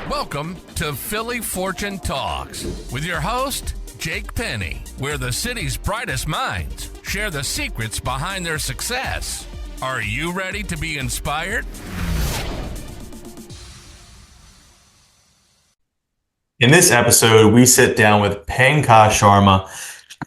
Welcome to Philly Fortune Talks with your host, Jake Penny, where the city's brightest minds share the secrets behind their success. Are you ready to be inspired? In this episode, we sit down with Pankaj Sharma,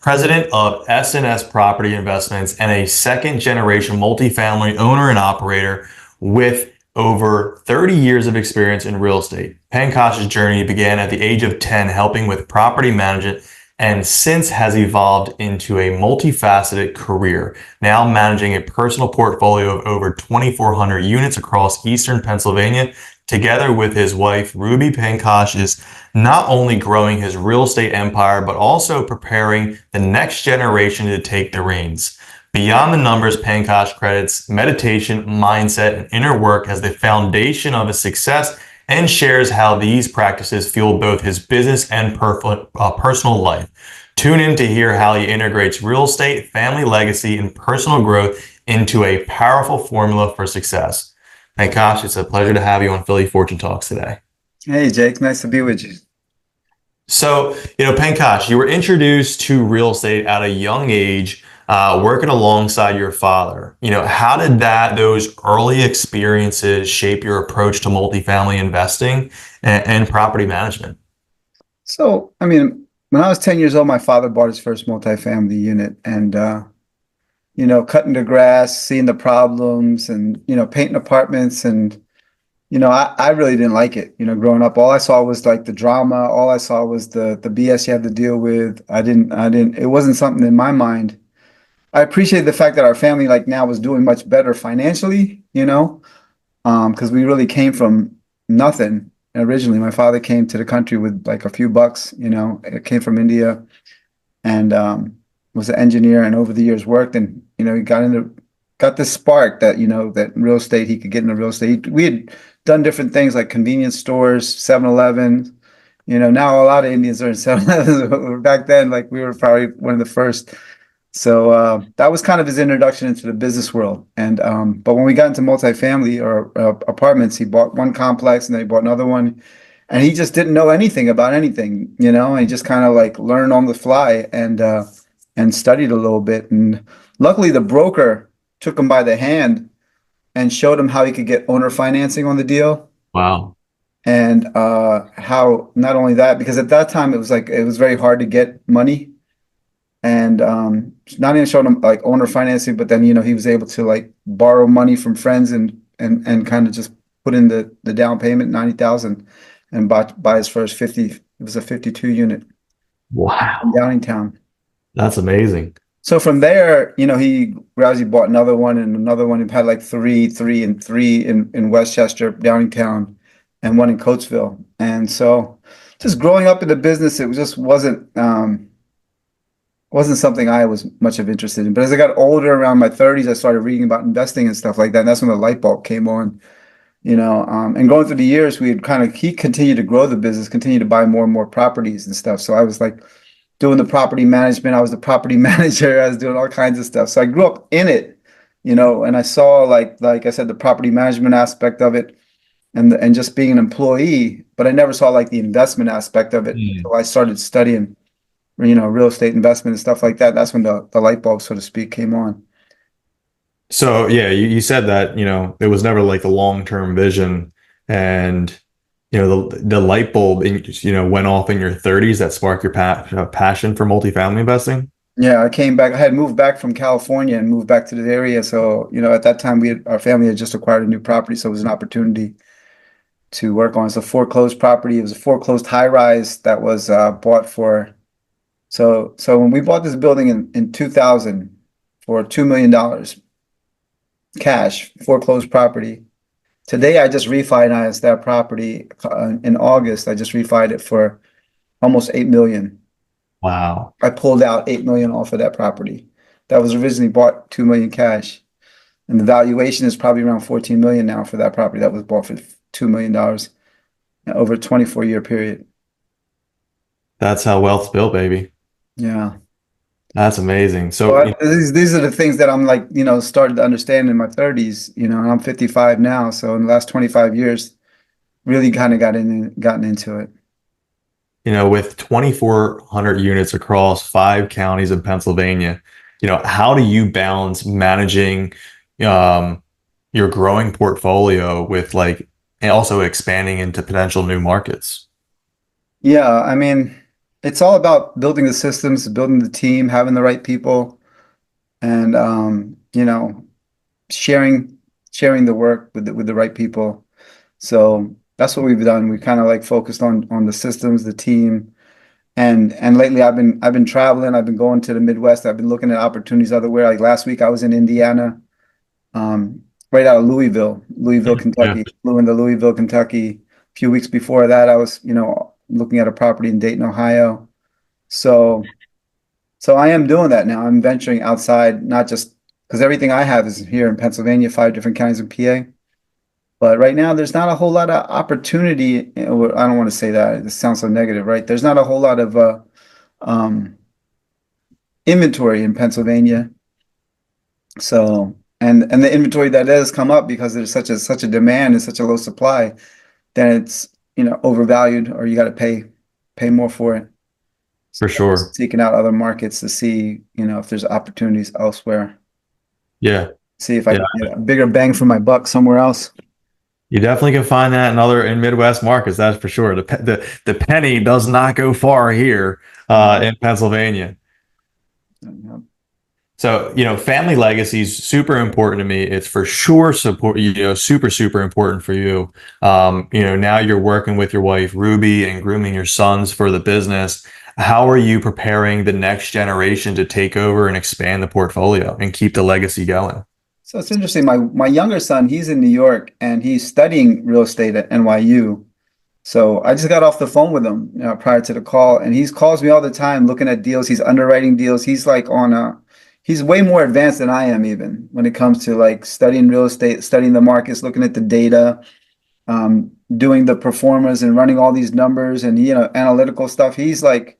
president of S&S Property Investments and a second-generation multifamily owner and operator with over 30 years of experience in real estate. Pankaj's journey began at the age of 10, helping with property management, and since has evolved into a multifaceted career, now managing a personal portfolio of over 2,400 units across Eastern Pennsylvania. Together with his wife, Ruby, Pankaj is not only growing his real estate empire, but also preparing the next generation to take the reins. Beyond the numbers, Pankaj credits meditation, mindset, and inner work as the foundation of his success and shares how these practices fuel both his business and personal life. Tune in to hear how he integrates real estate, family legacy, and personal growth into a powerful formula for success. Pankaj, it's a pleasure to have you on Philly Fortune Talks today. Hey, Jake. Nice to be with you. So, Pankaj, you were introduced to real estate at a young age, working alongside your father. How did those early experiences shape your approach to multifamily investing and property management? So, when I was 10 years old, my father bought his first multifamily unit and, cutting the grass, seeing the problems and, painting apartments. And, I really didn't like it. Growing up, all I saw was like the drama. All I saw was the BS you had to deal with. It wasn't something in my mind. I appreciate the fact that our family now was doing much better financially, because we really came from nothing originally. My father came to the country with like a few bucks, it came from India and was an engineer, and over the years worked, and he got this spark that that in real estate he could get into real estate. We had done different things like convenience stores, 7-Eleven. Now a lot of Indians are in 7-Elevens. Back then, we were probably one of the first. So that was kind of his introduction into the business world. And but when we got into multifamily or apartments, he bought one complex and then he bought another one, and he just didn't know anything about anything, and he just kind of learned on the fly and studied a little bit. And luckily, the broker took him by the hand and showed him how he could get owner financing on the deal. Wow. And how not only that, because at that time it was very hard to get money. And not even showing him owner financing, but then he was able to borrow money from friends and kind of just put in the down payment, 90,000, and buy his first 50. It was a 52 unit. Wow. In Downingtown. That's amazing. So from there, he gradually bought another one and another one. He had three in Westchester, Downingtown, and one in Coatesville. And so just growing up in the business, it just wasn't something I was much of interested in. But as I got older, around my 30s, I started reading about investing and stuff like that. And that's when the light bulb came on, and going through the years, he continued to grow the business, continued to buy more and more properties and stuff. So I was doing the property management. I was the property manager. I was doing all kinds of stuff. So I grew up in it, and I saw, like I said, the property management aspect of it and just being an employee, but I never saw the investment aspect of it until I started studying real estate investment and stuff like that. That's when the light bulb, so to speak, came on. So yeah, you said that, it was never a long-term vision, and, the light bulb, went off in your 30s that sparked your passion for multifamily investing. Yeah, I came back. I had moved back from California and moved back to the area. So, at that time our family had just acquired a new property. So it was an opportunity to work on. It's a foreclosed property. It was a foreclosed high rise that was bought for. So when we bought this building in 2000 for $2 million cash, foreclosed property, today I just refinanced that property in August. I just refied it for almost $8 million. Wow. I pulled out $8 million off of that property. That was originally bought $2 million cash. And the valuation is probably around $14 million now for that property that was bought for $2 million over a 24-year period. That's how wealth's built, baby. Yeah. That's amazing. So these are the things that I'm started to understand in my 30s, and I'm 55 now. So in the last 25 years, really kind of gotten into it. With 2,400 units across 5 counties in Pennsylvania, how do you balance managing um, your growing portfolio with like, and also expanding into potential new markets? Yeah, I mean, it's all about building the systems, building the team, having the right people, and sharing sharing the work with with the right people. So that's what we've done. We kind of like focused on the systems, the team, and lately I've been traveling. I've been going to the Midwest. I've been looking at opportunities everywhere. Like last week, I was in Indiana, um, right out of Louisville, Yeah, Kentucky. Flew into Louisville, Kentucky. A few weeks before that, I was looking at a property in Dayton, Ohio. So so I am doing that now. I'm venturing outside, not just because everything I have is here in Pennsylvania, 5 different counties in PA. But right now, there's not a whole lot of opportunity. I don't want to say that. It sounds so negative, right? There's not a whole lot of um, inventory in Pennsylvania. So, and the inventory that does come up because there's such a demand and such a low supply, then it's overvalued, or you got to pay more for it. So for I'm sure. just seeking out other markets to see if there's opportunities elsewhere. Yeah. See if I Yeah. can get a bigger bang for my buck somewhere else. You definitely can find that in Midwest markets, that's for sure. The penny does not go far here in Pennsylvania. Yeah. So, family legacy is super important to me. It's for sure support, super, super important for you. Now you're working with your wife, Ruby, and grooming your sons for the business. How are you preparing the next generation to take over and expand the portfolio and keep the legacy going? So it's interesting. My younger son, he's in New York and he's studying real estate at NYU. So I just got off the phone with him, prior to the call, and he calls me all the time looking at deals. He's underwriting deals. He's like he's way more advanced than I am even when it comes to like studying real estate, studying the markets, looking at the data, doing the performers and running all these numbers and analytical stuff. He's like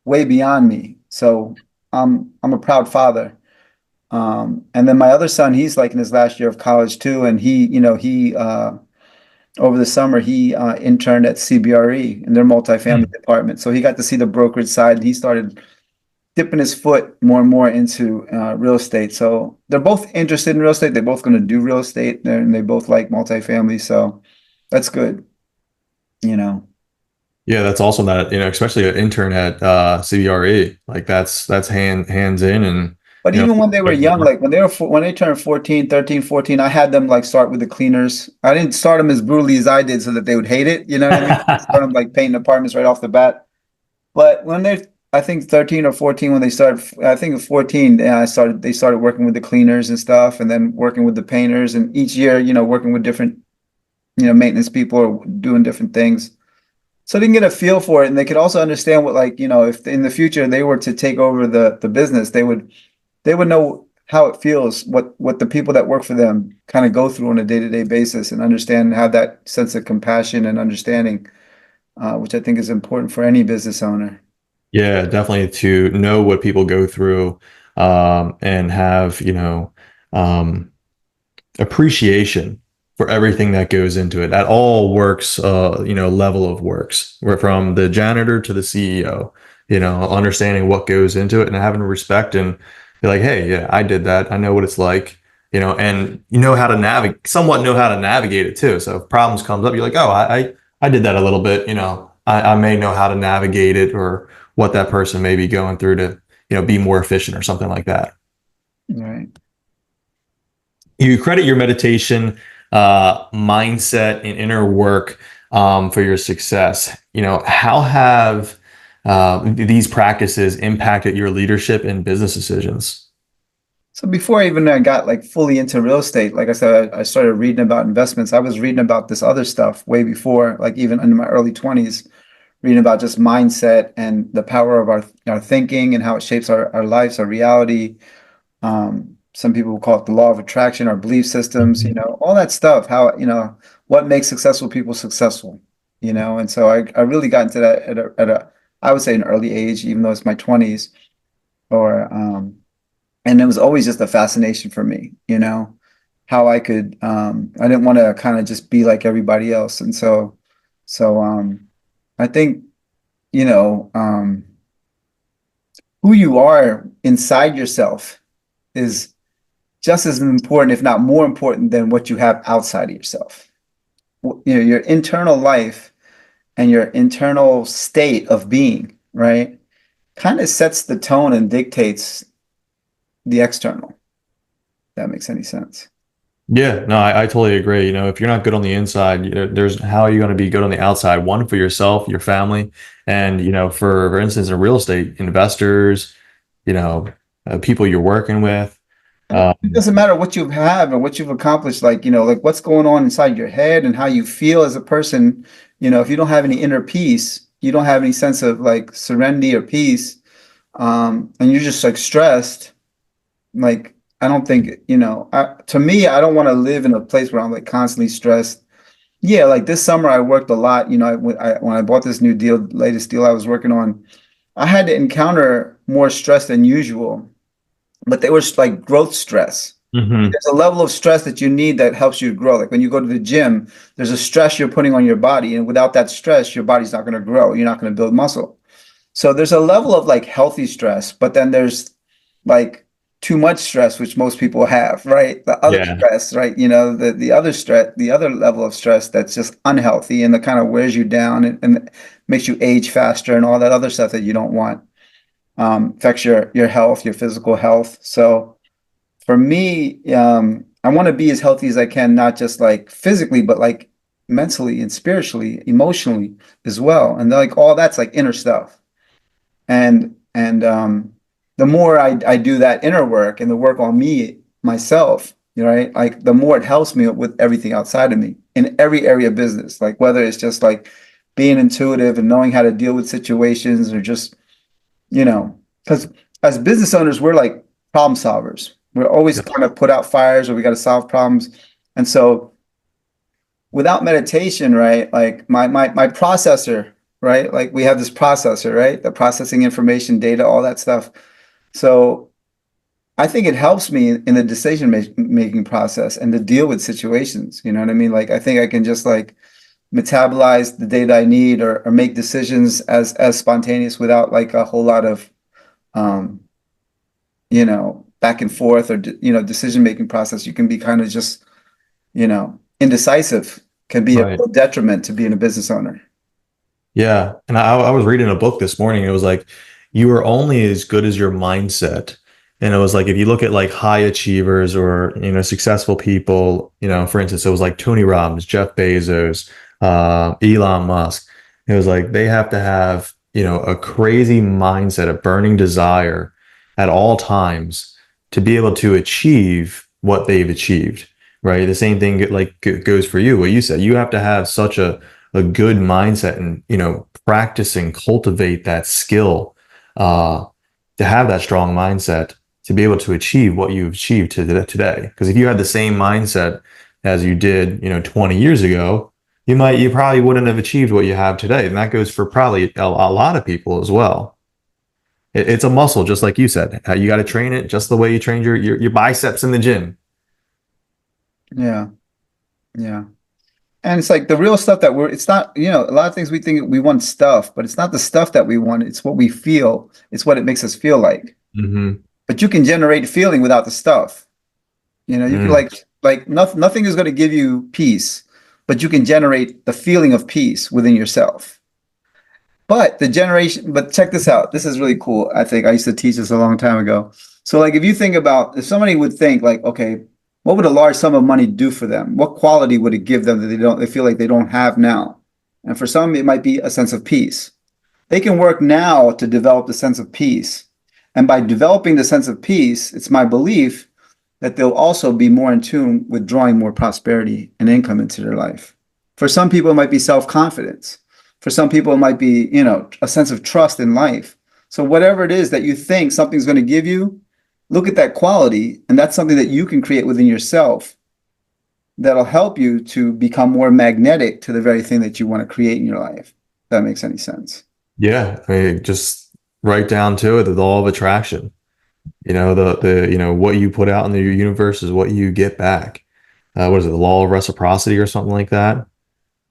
way beyond me. So I'm a proud father. And then my other son, he's like in his last year of college too, and he over the summer he interned at CBRE in their multifamily department. So he got to see the brokerage side, and he started dipping his foot more and more into real estate. So they're both interested in real estate. They're both going to do real estate, and they both like multifamily. So that's good, you know. Yeah, that's awesome that, especially an intern at CBRE, like that's hands in and, But even when they were young, like when they turned 14, 13, 14, I had them like start with the cleaners. I didn't start them as brutally as I did so that they would hate it. You know what I mean? Start them like painting apartments right off the bat. But when I think 13 or 14, when they started, I think at 14, yeah, they started working with the cleaners and stuff, and then working with the painters. And each year, working with different, maintenance people or doing different things. So they can get a feel for it, and they could also understand what, like, if in the future they were to take over the business, they would know how it feels, what the people that work for them kind of go through on a day-to-day basis, and understand, have that sense of compassion and understanding, which I think is important for any business owner. Yeah, definitely to know what people go through, and have, um, appreciation for everything that goes into it at all works, level of works. We're from the janitor to the CEO, understanding what goes into it and having respect and be like, hey, yeah, I did that. I know what it's like, and how to somewhat know how to navigate it too. So if problems comes up, you're like, oh, I did that a little bit, I may know how to navigate it or what that person may be going through to, be more efficient or something like that. Right. You credit your meditation, mindset, and inner work, for your success. How have these practices impacted your leadership and business decisions? So before I even got like fully into real estate, like I said, I started reading about investments. I was reading about this other stuff way before, like even in my early 20s, reading about just mindset and the power of our thinking and how it shapes our lives, our reality. Some people will call it the law of attraction, our belief systems, all that stuff, how, what makes successful people successful, and so I really got into that I would say an early age, even though it's my 20s, or, and it was always just a fascination for me, how I didn't want to kind of just be like everybody else. And so So I think, you know, who you are inside yourself is just as important, if not more important, than what you have outside of yourself. Your internal life and your internal state of being, right, kind of sets the tone and dictates the external. If that makes any sense. Yeah, no, I totally agree. If you're not good on the inside, there's how are you going to be good on the outside? One, for yourself, your family, and for instance, in real estate, investors, you know, people you're working with. And it doesn't matter what you have and what you've accomplished, like, like what's going on inside your head and how you feel as a person. If you don't have any inner peace, you don't have any sense of like serenity or peace, and you're just like stressed, like, I don't think, to me, I don't want to live in a place where I'm like constantly stressed. Yeah, like this summer I worked a lot. When I bought this new deal, latest deal I was working on, I had to encounter more stress than usual, but they were like growth stress. Hmm. There's a level of stress that you need that helps you grow. Like when you go to the gym, there's a stress you're putting on your body, and without that stress, your body's not going to grow. You're not going to build muscle. So there's a level of like healthy stress, but then there's like too much stress, which most people have, right? The other Yeah, stress, right? The other stress, the other level of stress that's just unhealthy and that kind of wears you down and makes you age faster and all that other stuff that you don't want. Affects your health, your physical health. So for me, I want to be as healthy as I can, not just like physically, but like mentally and spiritually, emotionally as well. And like all that's like inner stuff. And the more I do that inner work and the work on me myself, right? Like the more it helps me with everything outside of me in every area of business. Like whether it's just like being intuitive and knowing how to deal with situations, or just, because as business owners, we're like problem solvers. We're always kind of put out fires, or we got to solve problems. And so without meditation, right? Like my processor, right? Like we have this processor, right? The processing information, data, all that stuff. So I think it helps me in the decision making process and to deal with situations. You know what I mean? Like I think I can just like metabolize the data I need, or make decisions as spontaneous without like a whole lot of um, back and forth, or decision making process. You can be kind of just, indecisive, can be a right. real detriment to being a business owner. Yeah. And I was reading a book this morning. It was like, you are only as good as your mindset. And it was like, if you look at like high achievers or, successful people, for instance, it was like Tony Robbins, Jeff Bezos, Elon Musk. It was like, they have to have, a crazy mindset, a burning desire at all times to be able to achieve what they've achieved. Right. The same thing like goes for you. What you said, you have to have such a good mindset and practice and cultivate that skill, uh, to have that strong mindset to be able to achieve what you've achieved today. Because if you had the same mindset as you did 20 years ago, you probably wouldn't have achieved what you have today. And that goes for probably a lot of people as well. It's a muscle, just like you said. You got to train it just the way you trained your biceps in the gym. Yeah, yeah. And it's like the real stuff that it's not, a lot of things we think we want stuff, but it's not the stuff that we want. It's what we feel. It's what it makes us feel like. Hmm. But you can generate feeling without the stuff. You can like nothing is going to give you peace, but you can generate the feeling of peace within yourself. But check this out. This is really cool. I think I used to teach this a long time ago. So like if somebody would think like, okay, what would a large sum of money do for them? What quality would it give them that they feel like they don't have now? And for some, it might be a sense of peace. They can work now to develop the sense of peace. And by developing the sense of peace, it's my belief that they'll also be more in tune with drawing more prosperity and income into their life. For some people, it might be self-confidence. For some people, it might be, a sense of trust in life. So whatever it is that you think something's going to give you, look at that quality, and that's something that you can create within yourself that'll help you to become more magnetic to the very thing that you want to create in your life. If that makes any sense. Yeah. I mean, just right down to it, the law of attraction. What you put out in the universe is what you get back. What is it, the law of reciprocity or something like that?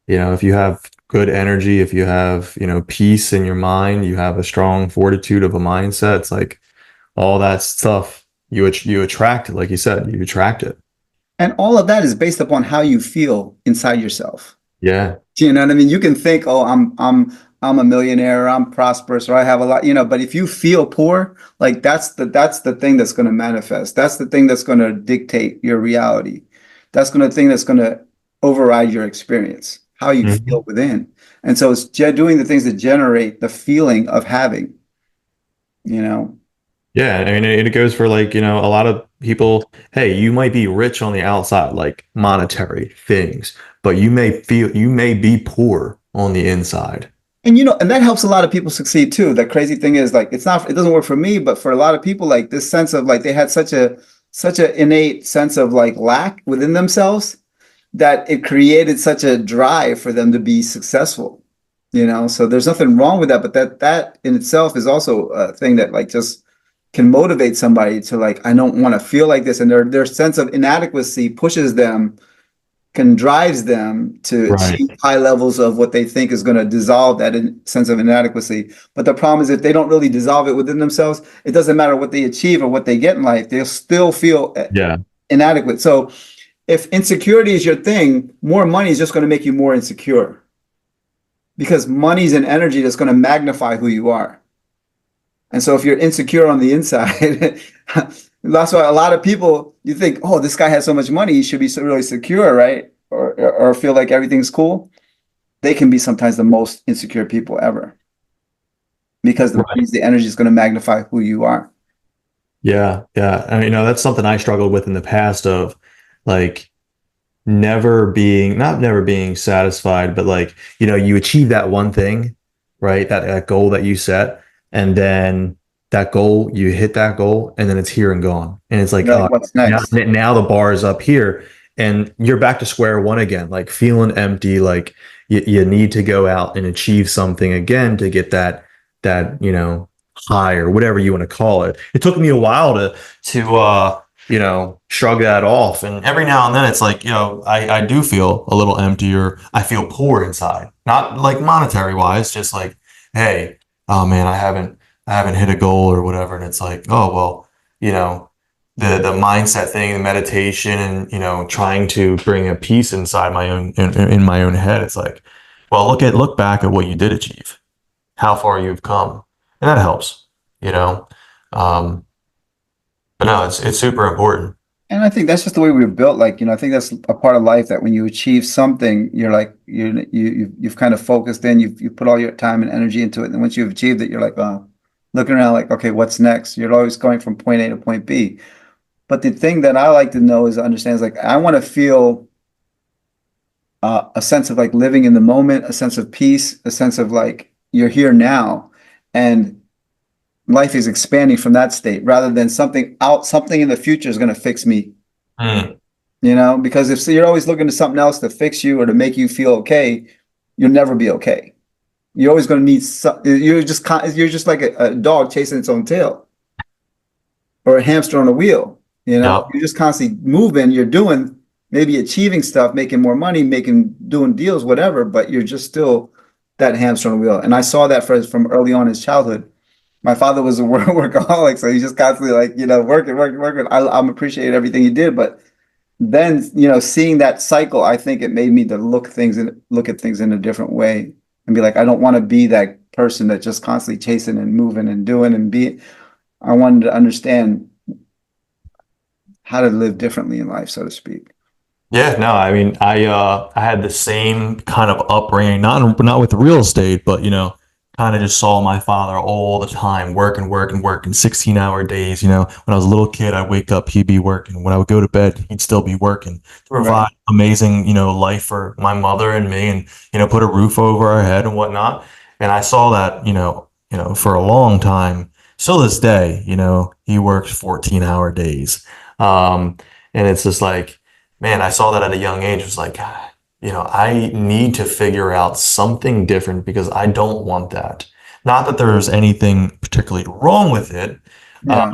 If you have good energy, if you have, peace in your mind, you have a strong fortitude of a mindset, it's like all that stuff you attract it, like you said, you attract it. And all of that is based upon how you feel inside yourself. Yeah. You know what I mean? You can think, oh, I'm a millionaire, or I'm prosperous, or I have a lot, but if you feel poor, like that's the thing that's going to manifest. That's the thing that's going to dictate your reality. That's going to thing that's going to override your experience, how you Mhm. feel within. And so it's doing the things that generate the feeling of having, you know. Yeah, I mean, it goes for like, a lot of people, hey, you might be rich on the outside, like monetary things, but you may be poor on the inside. And and that helps a lot of people succeed too. The crazy thing is like it doesn't work for me, but for a lot of people, like this sense of like they had such a innate sense of like lack within themselves that it created such a drive for them to be successful. So there's nothing wrong with that, but that in itself is also a thing that like just can motivate somebody to like, I don't want to feel like this. And their sense of inadequacy pushes them, can drives them to achieve Right. high levels of what they think is going to dissolve that sense of inadequacy. But the problem is if they don't really dissolve it within themselves, it doesn't matter what they achieve or what they get in life, they'll still feel Yeah. inadequate. So if insecurity is your thing, more money is just going to make you more insecure because money's an energy that's going to magnify who you are. And so if you're insecure on the inside, that's why a lot of people, you think, oh, this guy has so much money, he should be so really secure, right? Or feel like everything's cool. They can be sometimes the most insecure people ever because the Right. money's the energy is going to magnify who you are. Yeah. Yeah. And, that's something I struggled with in the past of like not never being satisfied, but like, you achieve that one thing, right? That goal that you set, and then that goal, you hit that goal, and then it's here and gone. And it's like, You're like, what's next? now the bar is up here, and you're back to square one again, like feeling empty, like you need to go out and achieve something again to get that, high or whatever you want to call it. It took me a while to shrug that off. And every now and then it's like, I do feel a little empty or I feel poor inside. Not like monetary wise, just like, hey, oh man, I haven't hit a goal or whatever. And it's like, oh well, you know, the mindset thing, the meditation and, trying to bring a peace inside my own in my own head. It's like, well, look back at what you did achieve, how far you've come. And that helps, you know. Um, but no, it's super important. And I think that's just the way we were built. Like, I think that's a part of life that when you achieve something, you're like, you've kind of focused in, you've put all your time and energy into it. And once you've achieved it, you're like, oh, looking around like, okay, what's next? You're always going from point A to point B. But the thing that I like to know is understand is like, I want to feel a sense of like living in the moment, a sense of peace, a sense of like, you're here now. And life is expanding from that state rather than something in the future is going to fix me, Mm, because if so you're always looking to something else to fix you or to make you feel okay, you'll never be okay. You're always going to need you're just like a dog chasing its own tail or a hamster on a wheel. yep. You're just constantly moving, you're doing, maybe achieving stuff, making more money, doing deals, whatever, but you're just still that hamster on a wheel. And I saw that from early on in his childhood. My father was a workaholic, so he's just constantly like, working, working, working. I'm appreciating everything he did, but then, seeing that cycle, I think it made me to look at things in a different way and be like, I don't want to be that person that just constantly chasing and moving and doing and be. I wanted to understand how to live differently in life, so to speak. Yeah, no, I mean, I had the same kind of upbringing, not with real estate, but kind of just saw my father all the time working, working, working, 16-hour days. When I was a little kid, I'd wake up, he'd be working. When I would go to bed, he'd still be working to Right. provide amazing, life for my mother and me, and put a roof over our head and whatnot. And I saw that, for a long time. Still this day, he works 14-hour days. And it's just like, man, I saw that at a young age. It was like, I need to figure out something different because I don't want that. Not that there's anything particularly wrong with it. Uh,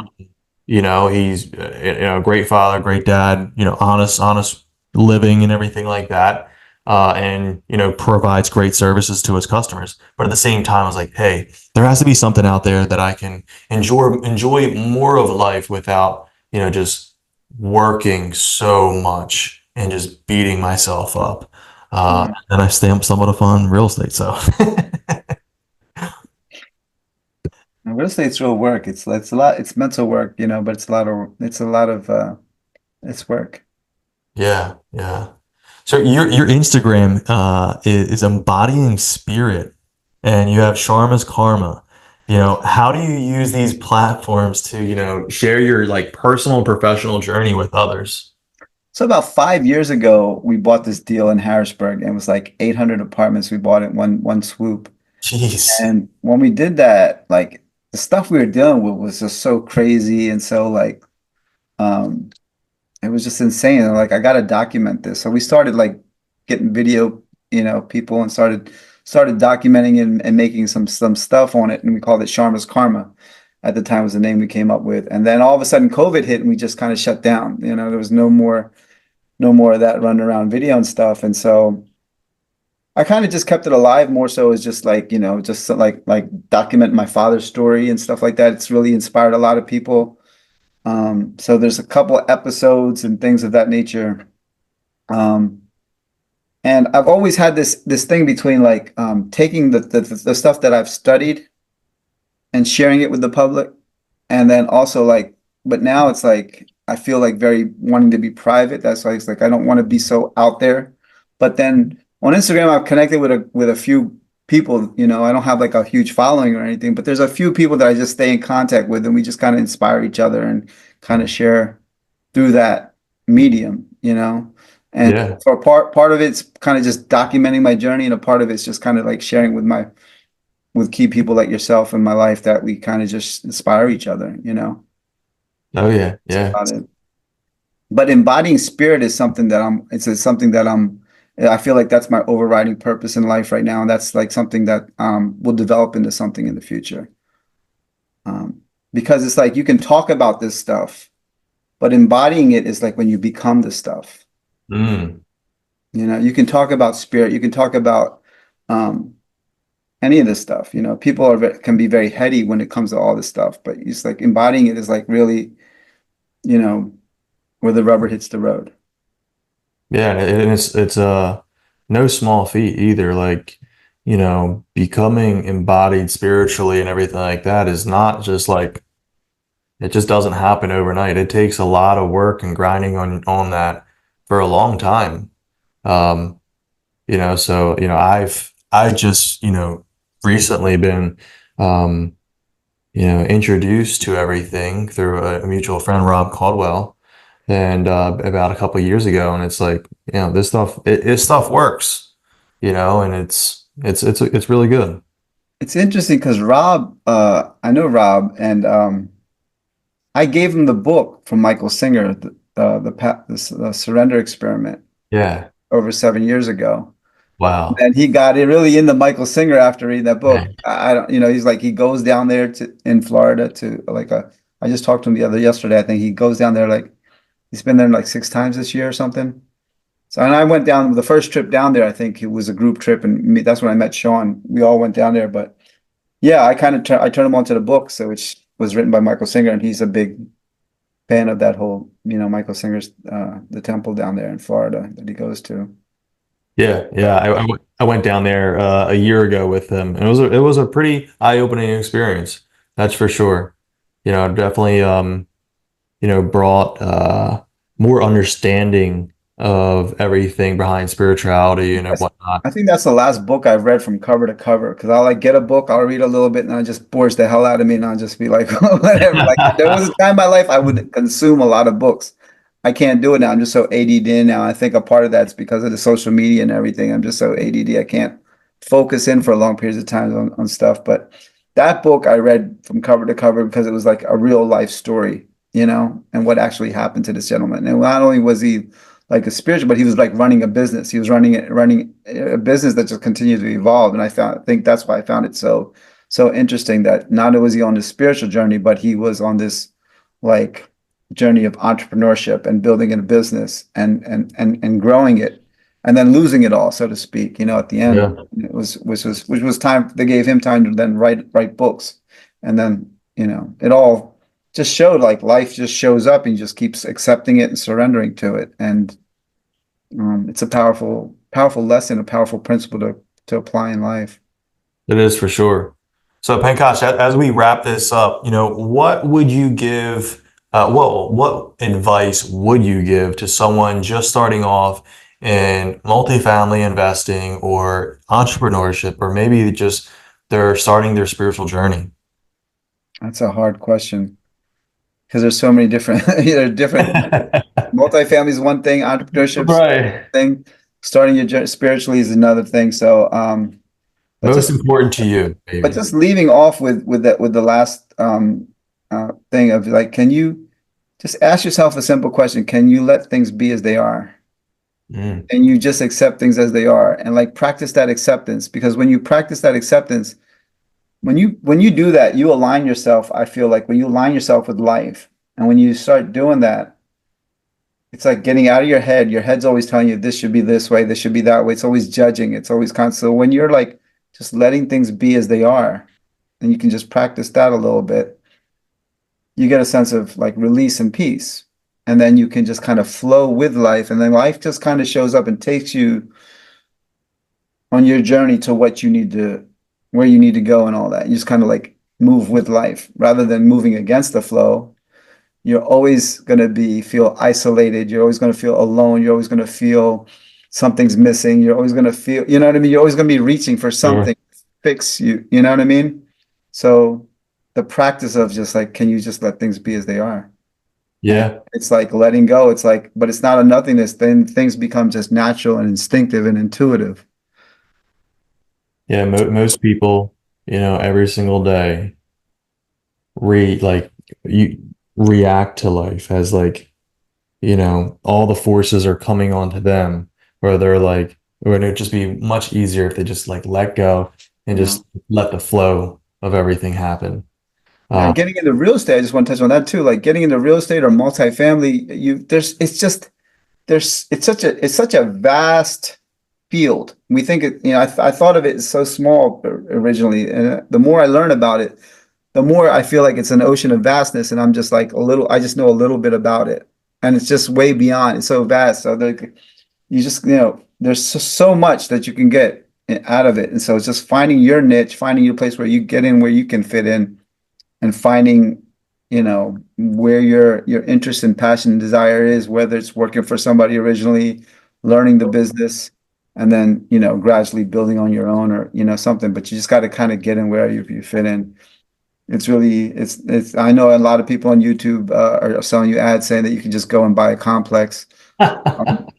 Yeah. he's, a great father, great dad, honest living and everything like that. and provides great services to his customers. But at the same time, I was like, hey, there has to be something out there that I can enjoy more of life without just working so much and just beating myself up. Yeah. And I stumbled upon real estate. So And real estate's real work. It's a lot. It's mental work, but it's a lot of it's work. yeah, yeah. So your Instagram is embodying spirit, and you have Sharma's Karma. How do you use these platforms to share your like personal and professional journey with others? So about 5 years ago, we bought this deal in Harrisburg, and it was like 800 apartments. We bought it one swoop. Jeez. And when we did that, like the stuff we were dealing with was just so crazy and so like um it was just insane. And like I gotta document this. So we started like getting video, people and started documenting it and making some stuff on it, and we called it Sharma's Karma. At the time was the name we came up with. And then all of a sudden COVID hit and we just kind of shut down. There was no more of that running around video and stuff. And so I kind of just kept it alive more so as just like, just so like document my father's story and stuff like that. It's really inspired a lot of people. So there's a couple episodes and things of that nature. Um, and I've always had this thing between like taking the stuff that I've studied and sharing it with the public, and then also like, but now it's like I feel like very wanting to be private. That's why it's like I don't want to be so out there. But then on Instagram, I've connected with a few people. I don't have like a huge following or anything, but there's a few people that I just stay in contact with, and we just kind of inspire each other and kind of share through that medium. And Yeah. for part of it's kind of just documenting my journey, and a part of it's just kind of like sharing with key people like yourself in my life that we kind of just inspire each other. Oh yeah. That's Yeah. about it. But embodying spirit is something that it's something that I feel like that's my overriding purpose in life right now. And that's like something that will develop into something in the future. Because it's like you can talk about this stuff, but embodying it is like when you become the stuff. Mm. You can talk about spirit, you can talk about um, any of this stuff. People can be very heady when it comes to all this stuff, but it's like embodying it is like really, you know, where the rubber hits the road. Yeah, and it's no small feat either. Like, becoming embodied spiritually and everything like that is not just like it just doesn't happen overnight. It takes a lot of work and grinding on that for a long time. Um, so I just recently been um, introduced to everything through a mutual friend, Rob Caldwell, and about a couple of years ago, and it's like this stuff works, and it's really good. It's interesting because Rob, I know Rob, and I gave him the book from Michael Singer, the Surrender Experiment, Yeah. over 7 years ago. Wow. And he got it really into Michael Singer after reading that book. Yeah. I don't, he's like he goes down there to in Florida to like a. I just talked to him yesterday. I think he goes down there like he's been there like 6 times this year or something. So and I went down the first trip down there. I think it was a group trip, and that's when I met Sean. We all went down there, but yeah, I kind of I turned him onto the book, so which was written by Michael Singer, and he's a big fan of that whole Michael Singer's the temple down there in Florida that he goes to. Yeah, yeah. I went down there a year ago with him, and it was a pretty eye-opening experience. That's for sure. Definitely brought more understanding of everything behind spirituality and whatnot. I think that's the last book I've read from cover to cover because I'll like get a book, I'll read a little bit, and it just bores the hell out of me, and I'll just be like, whatever. Like there was a time in my life I would consume a lot of books. I can't do it now. I'm just so ADD in now. I think a part of that's because of the social media and everything. I'm just so ADD. I can't focus in for long periods of time on stuff. But that book I read from cover to cover because it was like a real life story, and what actually happened to this gentleman. And not only was he like a spiritual, but he was like running a business. He was running a business that just continued to evolve. And I think that's why I found it so interesting that not only was he on this spiritual journey, but he was on this like journey of entrepreneurship and building a business and growing it and then losing it all, so to speak, at the Yeah. end. Which was time they gave him time to then write books. And then, it all just showed like life just shows up and you just keeps accepting it and surrendering to it. And it's a powerful, powerful lesson, a powerful principle to apply in life. It is for sure. So, Pankaj, as we wrap this up, what would you give? What advice would you give to someone just starting off in multifamily investing or entrepreneurship, or maybe just they're starting their spiritual journey? That's a hard question because there's so many different, different. Multifamily is one thing, entrepreneurship's Right. thing, starting your journey spiritually is another thing. So, but Most just important to you, but maybe. just leaving off with the last thing of like, can you just ask yourself a simple question? Can you let things be as they are? Mm, And you just accept things as they are, and like practice that acceptance, because when you practice that acceptance, when you do that, you align yourself. I feel like when you align yourself with life, and when you start doing that, it's like getting out of your head. Your head's always telling you this should be this way, this should be that way. It's always judging. It's always constant. So when you're like just letting things be as they are, and you can just practice that a little bit, you get a sense of like release and peace. And then you can just kind of flow with life. And then life just kind of shows up and takes you on your journey to where you need to go and all that. You just kind of like move with life rather than moving against the flow. You're always going to feel isolated. You're always going to feel alone. You're always going to feel something's missing. You're always going to feel, you know what I mean? You're always going to be reaching for sure. something to fix you. You know what I mean? So the practice of just like, can you just let things be as they are? And Yeah. it's like letting go. It's like, but it's not a nothingness. Then things become just natural and instinctive and intuitive. Yeah. Most people, every single day like you react to life as like, all the forces are coming onto them, where they're like, or it'd just be much easier if they just like let go and Yeah. just let the flow of everything happen. Yeah, Um, getting into real estate, I just want to touch on that too. Like getting into real estate or multifamily, it's such a vast field. We think I thought of it as so small originally, and the more I learn about it, the more I feel like it's an ocean of vastness, and I'm just like I just know a little bit about it, and it's just way beyond. It's so vast. So there's so much that you can get out of it, and so it's just finding your niche, finding your place where you get in, where you can fit in, and finding, where your interest and passion and desire is, whether it's working for somebody originally, learning the business, and then, gradually building on your own or, something, but you just got to kind of get in where you fit in. I know a lot of people on YouTube are selling you ads saying that you can just go and buy a complex. But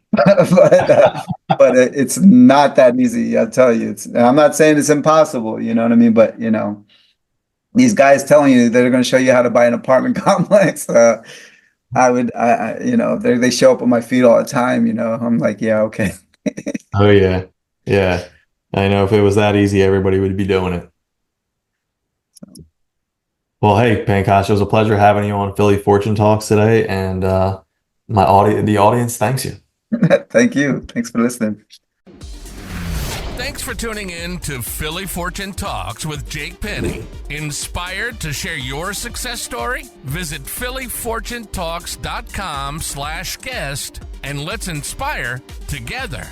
it's not that easy. I'll tell you, I'm not saying it's impossible, you know what I mean? But, these guys telling you they're going to show you how to buy an apartment complex. They show up on my feed all the time. I'm like, yeah, okay. oh yeah. Yeah. I know if it was that easy, everybody would be doing it. Well, hey, Pankaj, it was a pleasure having you on Philly Fortune Talks today, and the audience thanks you. Thank you. Thanks for listening. Thanks for tuning in to Philly Fortune Talks with Jake Penny. Inspired to share your success story? Visit phillyfortunetalks.com/guest and let's inspire together.